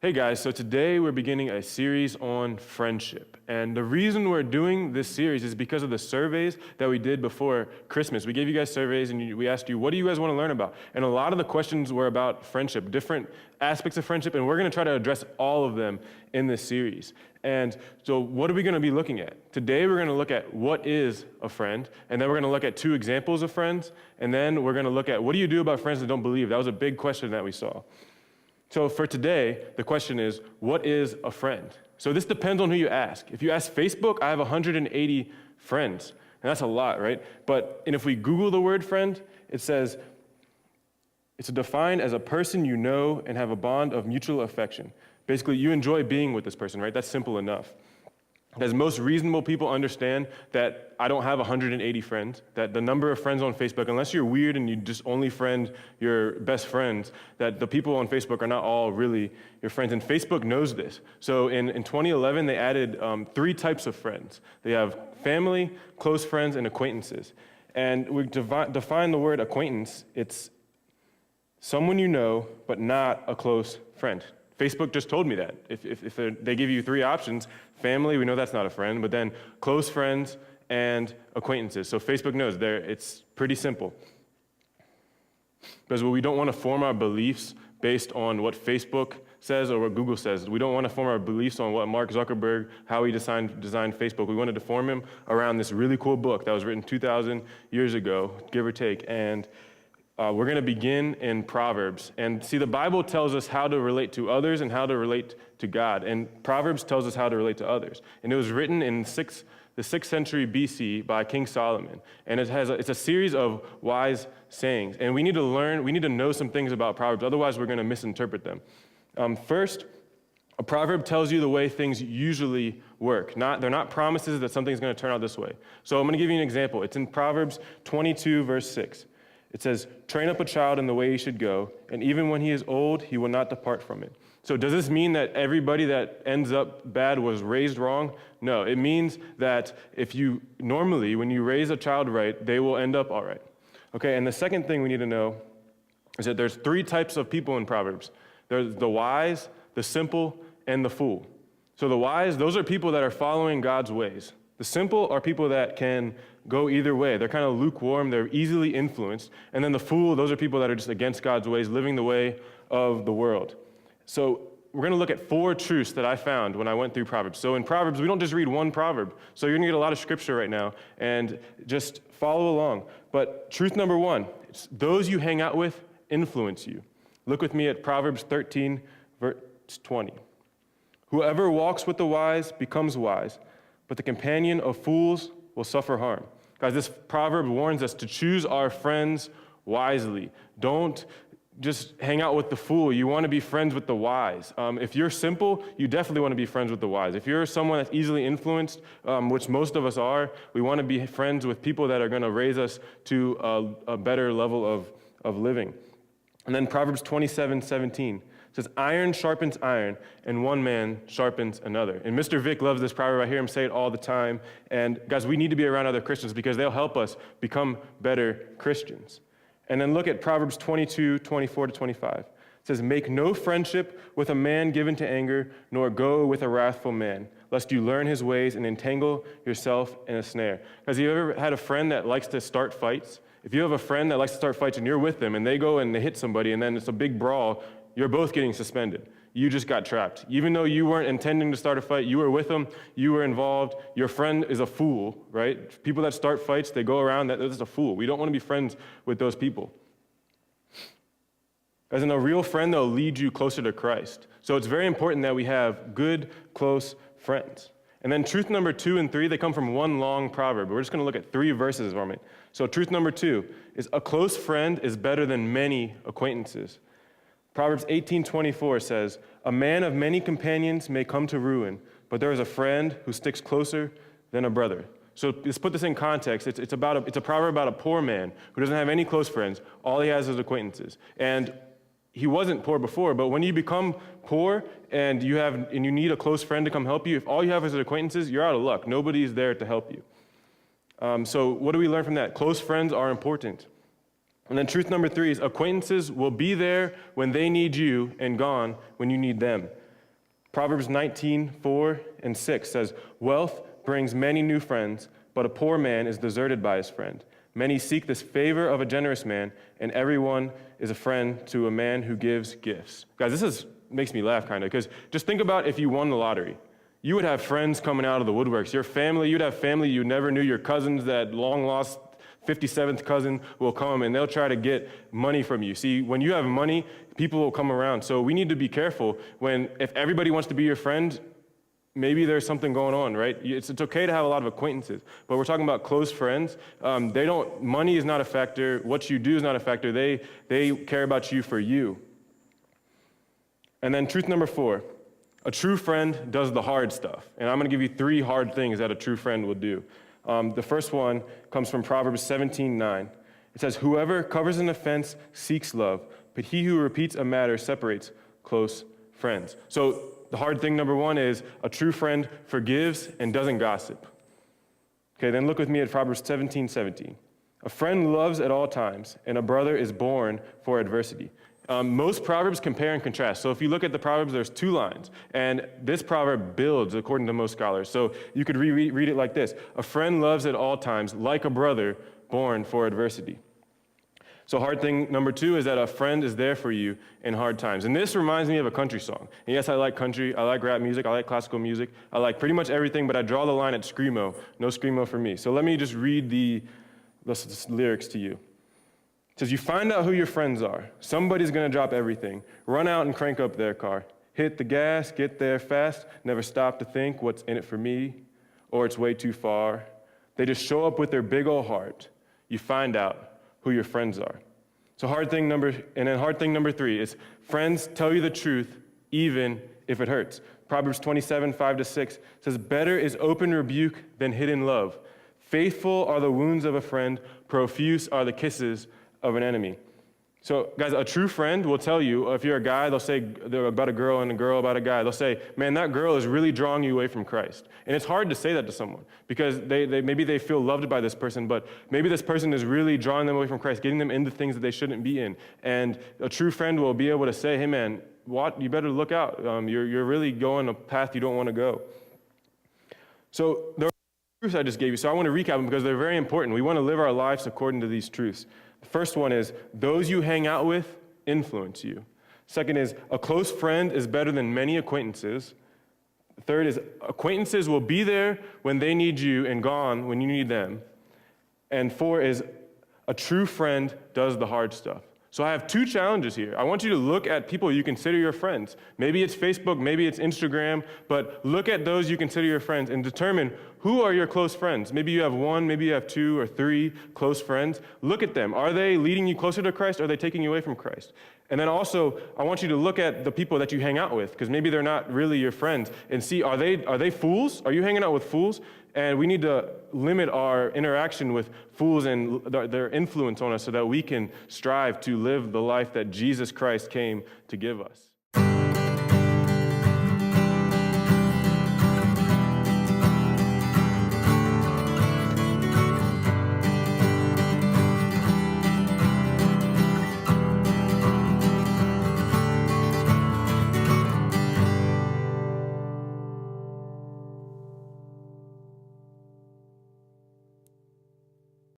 Hey guys, so today we're beginning a series on friendship. And the reason we're doing this series is because of the surveys that we did before Christmas. We gave you guys surveys and we asked you, what do you guys want to learn about? And a lot of the questions were about friendship, different aspects of friendship, and we're going to try to address all of them in this series. And so what are we going to be looking at? Today we're going to look at what is a friend, and then we're going to look at 2 examples of friends, and then we're going to look at what do you do about friends that don't believe? That was a big question that we saw. So for today, the question is, what is a friend? So this depends on who you ask. If you ask Facebook, I have 180 friends, and that's a lot, right? And if we Google the word friend, it says, it's defined as a person you know and have a bond of mutual affection. Basically, you enjoy being with this person, right? That's simple enough. Because most reasonable people understand that I don't have 180 friends, that the number of friends on Facebook, unless you're weird and you just only friend your best friends, that the people on Facebook are not all really your friends. And Facebook knows this. So in 2011, they added 3 types of friends. They have family, close friends, and acquaintances. And we define the word acquaintance. It's someone you know, but not a close friend. Facebook just told me that. If they give you 3 options, family, we know that's not a friend, but then close friends and acquaintances. So Facebook knows it's pretty simple. Because we don't want to form our beliefs based on what Facebook says or what Google says. We don't want to form our beliefs on what Mark Zuckerberg, how he designed Facebook. We wanted to form him around this really cool book that was written 2,000 years ago, give or take. And we're going to begin in Proverbs. And see, the Bible tells us how to relate to others and how to relate to God. And Proverbs tells us how to relate to others. And it was written in the 6th century BC by King Solomon. And it's a series of wise sayings. And we need to know some things about Proverbs. Otherwise, we're going to misinterpret them. First, a proverb tells you the way things usually work. They're not promises that something's going to turn out this way. So I'm going to give you an example. It's in Proverbs 22, verse 6. It says, train up a child in the way he should go, and even when he is old, he will not depart from it. So does this mean that everybody that ends up bad was raised wrong? No, it means that when you raise a child right, they will end up all right. Okay, and the second thing we need to know is that there's 3 types of people in Proverbs. There's the wise, the simple, and the fool. So the wise, those are people that are following God's ways. The simple are people that can go either way. They're kind of lukewarm. They're easily influenced. And then the fool, those are people that are just against God's ways, living the way of the world. So we're going to look at 4 truths that I found when I went through Proverbs. So in Proverbs, we don't just read one proverb. So you're going to get a lot of scripture right now, and just follow along. But truth number 1, it's those you hang out with influence you. Look with me at Proverbs 13, verse 20. Whoever walks with the wise becomes wise, but the companion of fools will suffer harm. Guys, this proverb warns us to choose our friends wisely. Don't just hang out with the fool. You want to be friends with the wise. If you're simple, you definitely want to be friends with the wise. If you're someone that's easily influenced, which most of us are, we want to be friends with people that are going to raise us to a better level of living. And then Proverbs 27:17. It says, iron sharpens iron, and one man sharpens another. And Mr. Vic loves this proverb. I hear him say it all the time. And guys, we need to be around other Christians because they'll help us become better Christians. And then look at Proverbs 22:24-25. It says, make no friendship with a man given to anger, nor go with a wrathful man, lest you learn his ways and entangle yourself in a snare. Has you ever had a friend that likes to start fights? If you have a friend that likes to start fights and you're with them and they go and they hit somebody and then it's a big brawl, you're both getting suspended. You just got trapped. Even though you weren't intending to start a fight, you were with them, you were involved, your friend is a fool, right? People that start fights, they go around, that's a fool. We don't want to be friends with those people. As in, a real friend, they'll lead you closer to Christ. So it's very important that we have good, close friends. And then truth number 2 and 3, they come from one long proverb. We're just going to look at 3 verses from it. So truth number 2 is a close friend is better than many acquaintances. Proverbs 18:24 says, a man of many companions may come to ruin, but there is a friend who sticks closer than a brother. So let's put this in context. It's a proverb about a poor man who doesn't have any close friends. All he has is acquaintances. And he wasn't poor before, but when you become poor and you need a close friend to come help you, if all you have is acquaintances, you're out of luck. Nobody's there to help you. So what do we learn from that? Close friends are important. And then truth number 3 is acquaintances will be there when they need you and gone when you need them. Proverbs 19:4-6 says, wealth brings many new friends, but a poor man is deserted by his friend. Many seek this favor of a generous man, and everyone is a friend to a man who gives gifts. Guys, makes me laugh kind of, because just think about if you won the lottery. You would have friends coming out of the woodworks. You'd have family you never knew, your cousins, that long lost 57th cousin will come and they'll try to get money from you. See, when you have money, people will come around. So we need to be careful if everybody wants to be your friend, maybe there's something going on, right? It's okay to have a lot of acquaintances, but we're talking about close friends. Money is not a factor. What you do is not a factor. They care about you for you. And then truth number 4, a true friend does the hard stuff. And I'm going to give you 3 hard things that a true friend will do. The first one comes from Proverbs 17:9. It says, whoever covers an offense seeks love, but he who repeats a matter separates close friends. So the hard thing number 1 is a true friend forgives and doesn't gossip. Okay, then look with me at Proverbs 17:17. A friend loves at all times, and a brother is born for adversity. Most Proverbs compare and contrast. So if you look at the Proverbs, there's 2 lines. And this proverb builds, according to most scholars. So you could read it like this. A friend loves at all times, like a brother born for adversity. So hard thing number 2 is that a friend is there for you in hard times. And this reminds me of a country song. And yes, I like country, I like rap music, I like classical music, I like pretty much everything, but I draw the line at screamo. No screamo for me. So let me just read the lyrics to you. It says, you find out who your friends are. Somebody's gonna drop everything. Run out and crank up their car. Hit the gas, get there fast, never stop to think what's in it for me, or it's way too far. They just show up with their big old heart. You find out who your friends are. So hard thing number 3 is friends tell you the truth even if it hurts. Proverbs 27:5-6 says, better is open rebuke than hidden love. Faithful are the wounds of a friend, profuse are the kisses of an enemy. So guys, a true friend will tell you, if you're a guy, they'll say about a girl and a girl about a guy, they'll say, man, that girl is really drawing you away from Christ. And it's hard to say that to someone because maybe they feel loved by this person, but maybe this person is really drawing them away from Christ, getting them into things that they shouldn't be in. And a true friend will be able to say, hey man, you better look out. You're really going a path you don't want to go. So there are truths I just gave you, so I want to recap them because they're very important. We want to live our lives according to these truths. The first one is, those you hang out with influence you. Second is, a close friend is better than many acquaintances. Third is, acquaintances will be there when they need you and gone when you need them. And 4 is, a true friend does the hard stuff. So I have 2 challenges here. I want you to look at people you consider your friends. Maybe it's Facebook, maybe it's Instagram, but look at those you consider your friends and determine who are your close friends. Maybe you have 1, maybe you have 2 or 3 close friends. Look at them. Are they leading you closer to Christ or are they taking you away from Christ? And then also, I want you to look at the people that you hang out with, because maybe they're not really your friends, and see, are they fools? Are you hanging out with fools? And we need to limit our interaction with fools and their influence on us so that we can strive to live the life that Jesus Christ came to give us.